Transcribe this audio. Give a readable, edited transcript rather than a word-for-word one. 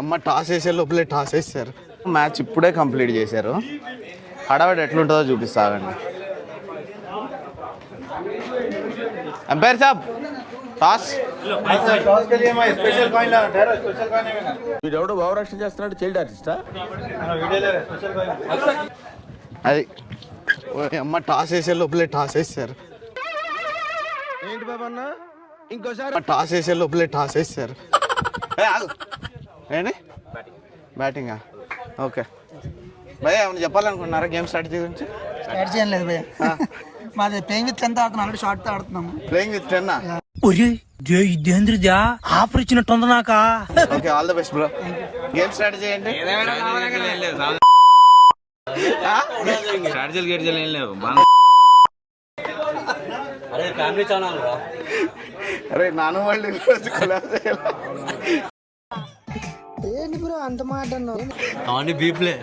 అమ్మ టాస్ వేసే లోపలే టాస్ వేస్తారు. మ్యాచ్ ఇప్పుడే కంప్లీట్ చేశారు. హడావిడి ఎట్లుంటుందో చూపిస్తారండి. अंपायर साहब టాస్ వీడెవడో భావరక్షణ చేస్తున్నాడు. చైల్డ్ ఆర్టిస్టా? అది అమ్మ టాస్ వేసే లోపలే టాస్ వేస్తారు. ఏంటి బాబా అన్న ఇంకోసారి టాస్ వేసే లోపలే టాస్ వేస్తారు. ఏంటి బ్యాటింగా? ఓకే భయ్య ఏమైనా చెప్పాలనుకుంటున్నారా గేమ్ స్ట్రాటజీ గురించి? స్టార్ట్ చేయడం లేదు భయ్య. మాది ప్లేయింగ్ విత్ 10 ఆడుతున్నాం, ఆల్రెడీ షార్ట్ ఆడుతున్నాము. ప్లేయింగ్ విత్ 10 ఇదేంద్రజా ఆఫర్ ఇచ్చినట్టుంది నాకా. Okay all the best bro. Game strategy ఏంటి? స్ట్రాటజీలు గేటజీలు ఏం లేవు. అరే నాన్న వాళ్ళు ఏంటి బ్రో అంత మాట అన్నావు? బీప్లే